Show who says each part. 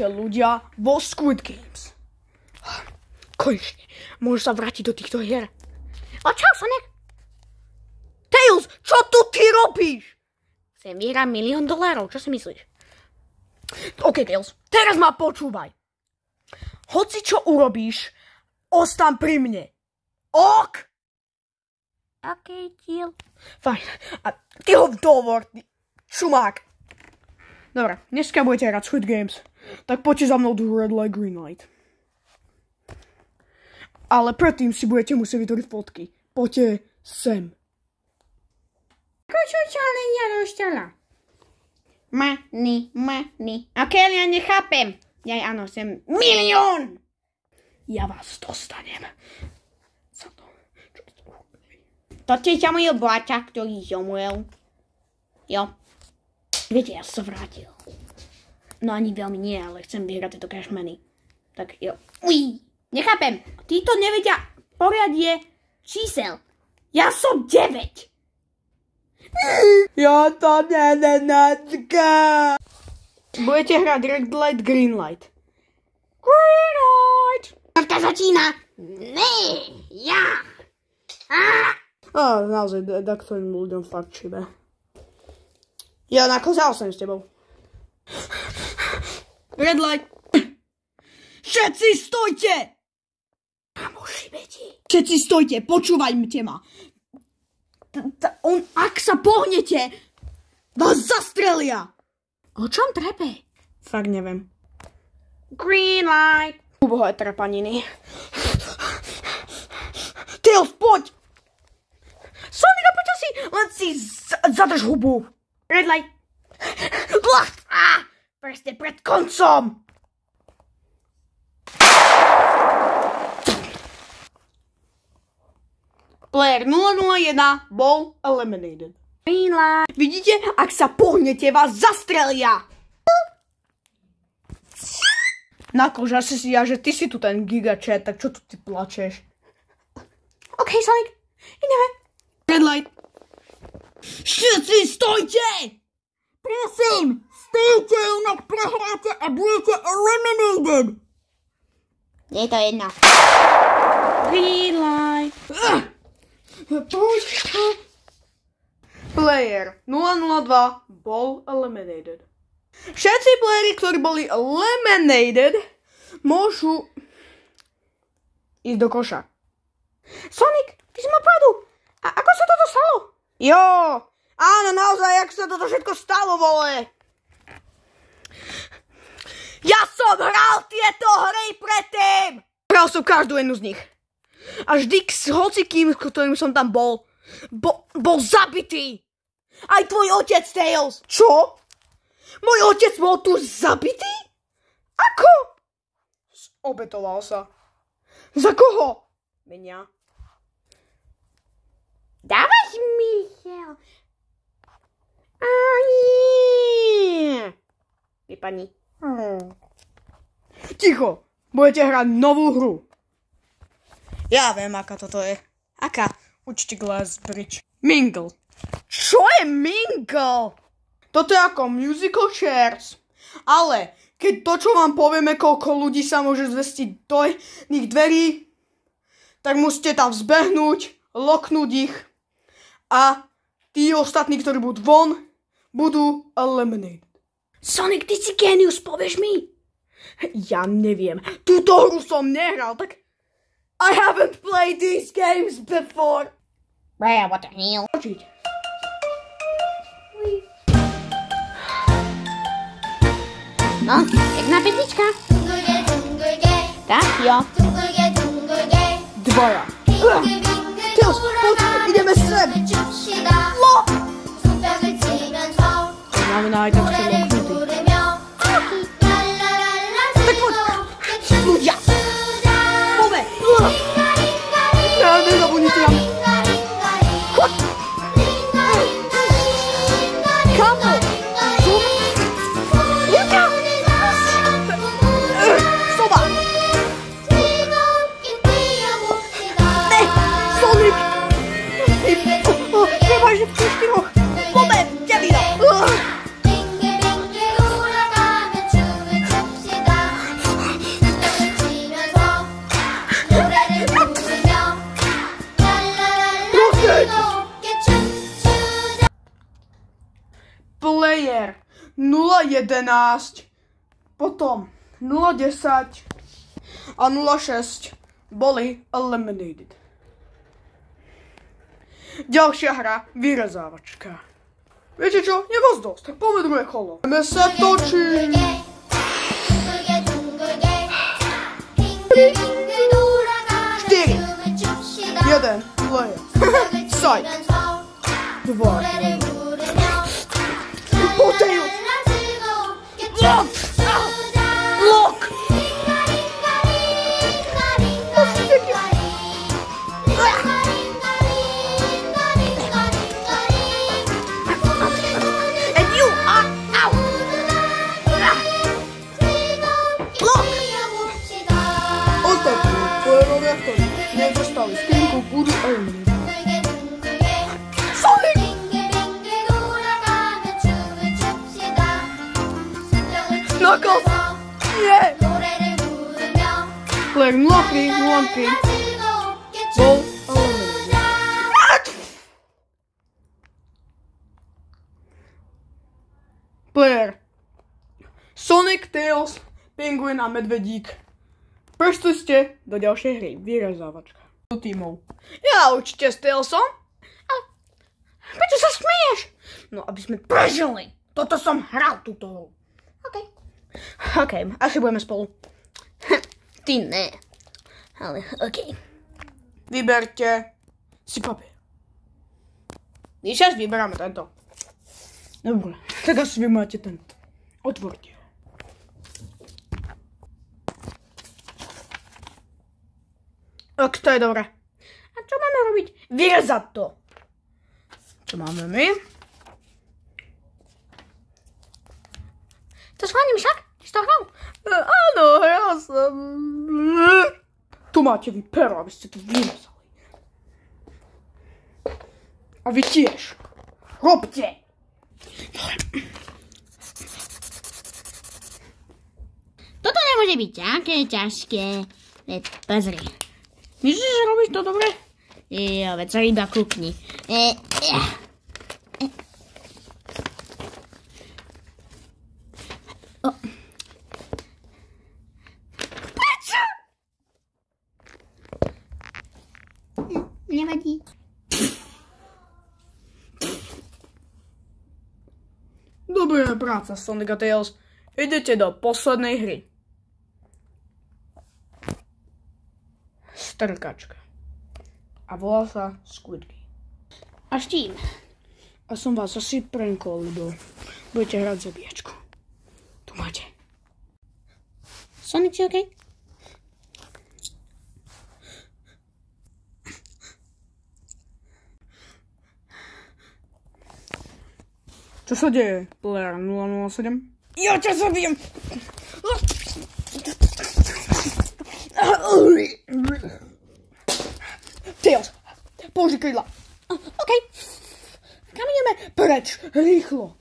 Speaker 1: ľudia vo Squid Games. Konečne, môžu sa vrátiť do týchto hier. A čau, Sonic. Tails, čo tu ty robíš? Chcem vyhrať $1 000 000, čo si myslíš? OK, Tails, teraz ma počúvaj. Hoci čo urobíš, ostan pri mne. Ok? OK, deal. Fajn, a ty ho dovor, šumák. Dobre, dneska budete hrať Squid Games, tak poďte za mnou do Red Light, Green Light. Ale predtým si budete musieť vytvoriť fotky. Poďte sem. Kočučalý nerošťala. Money. OK, ja nechápem. Ja áno, sem $1 000 000. Ja vás dostanem. Co to? To ťa môj báťa, ktorý zomrel. Jo. Viete, ja som sa vrátil. No ani veľmi nie, ale chcem vyhrať tieto cash money. Tak jo. Uj. Nechápem. Títo nevedia poriadie čísel. Ja som 9. Ja to nedenacká. Budete hrať Red Light, Green Light. Green Light. To začína. Ne, ja. Naozaj, taktorým ľuďom fakt šibe. Ja nakozal som s tebou. Red Light. Všetci stojte! Všetci stojte, počúvajte ma. Ak sa pohnete, vás zastrelia. O čom trepe? Fakt neviem. Green light. Ubohé trepaniny. Tails, poď! Sonic, poďte si, len si zadrž hubu. Red light. Preste pred koncom. Player 001 bol eliminated. Green light. Vidíte? Ak sa pohnete, vás zastrelia. Nakož, asi si ja, že ty si tu ten gigachat, tak čo tu ty plačeš? OK, Sonic, ideme. Red light. Všetci stojte! Prosím, stojte, inak prehráte a budete eliminated. Je to jedno. Green light. Player 002 bol eliminated. Všetci playery, ktorí boli eliminated, môžu ísť do koša. Sonic, ty si mal pravdu. A ako sa toto stalo? Jo, áno, naozaj, ako sa toto všetko stalo, vole. Ja som hral tieto hry predtým. Hral som každú jednu z nich. A vždy s hocikým, s ktorým som tam bol zabitý. Aj tvoj otec, Tails. Čo? Môj otec bol tu zabitý? Ako? Obetoval sa. Za koho? Mňa. Dávaj Michal. Nie. Vypadni. Ticho. Budete hrať novú hru. Ja viem, aká toto je. Aká? Určite Glass Bridge. Mingle. Čo je Mingle? Toto je ako musical chairs. Ale keď to, čo vám povieme, koľko ľudí sa môže zvestiť do iných dverí, tak musíte tam vzbehnúť, loknúť ich a tí ostatní, ktorí budú von, budú eliminated. Sonic, ty si genius, povieš mi? Ja neviem. Túto hru som nehral, tak I haven't played these games before. Well, what the hell? No, pekná pesnička. Tak, jo. Dvora. Tails, poď, ideme sem. Lo! Znamená aj tak ste loknutí. Tak poď. Ľudia. Pome. Nezabudnite nám. Choď. Kamo. Ľudia. Soba. Ne, Sonic. Prepač, že v tých štyroch. Pome, devino. 011, potom 010 a 06 boli eliminated. Ďalšia hra, vyrezávačka. Viete čo? Je vás dosť, tak poďme druhé kolo. Ideme sa točiť. 4, 1, play. Side. 2. Potail. Lock. Lock. And you are out. Lock. Ostatní pojevové aktory nedostali skinku, budú eliminovaní. Knuckles! Yeah! Player 03, 01 Ball eliminated. Player Sonic, Tails, Penguin a Medvedík. Prešli ste do ďalšej hry. Vyrezávačka. Do tímov. Ja určite s Tailsom. Ale prečo sa smieš? No, aby sme prežili. Toto som hral túto hru. OK, asi budeme spolu. Ty ne. Ale OK. Vyberte si papier. My teraz vyberáme tento. Dobre, tak asi vy máte tento. Otvorte ho. Ok, to je dobré. A čo máme robiť? Vyrezať to. Čo máme my? To schválne, Myšák? Ty si to hral? Áno, hral som. Tu máte vy pero, aby ste to vyrezali. A vy tiež. Robte.
Speaker 2: Toto nemôže byť také ťažké. Veď pozri.
Speaker 1: Myslíš, že robíš to dobre?
Speaker 2: Jo, veď sa iba kúkni.
Speaker 1: Prečo?
Speaker 2: Nevadí.
Speaker 1: Dobrá práca, Sonic a Tails. Idete do poslednej hry. Strkačka. A volá sa Squid Game.
Speaker 2: A s čím?
Speaker 1: A som vás asi prankol, lebo budete hrať zabíjačku. Tu máte.
Speaker 2: Sonic, si okej?
Speaker 1: Čo sa deje, player 007? Ja ťa zabijem! Tails, použij krydla.
Speaker 2: OK.
Speaker 1: Kam ideme? Preč, rýchlo.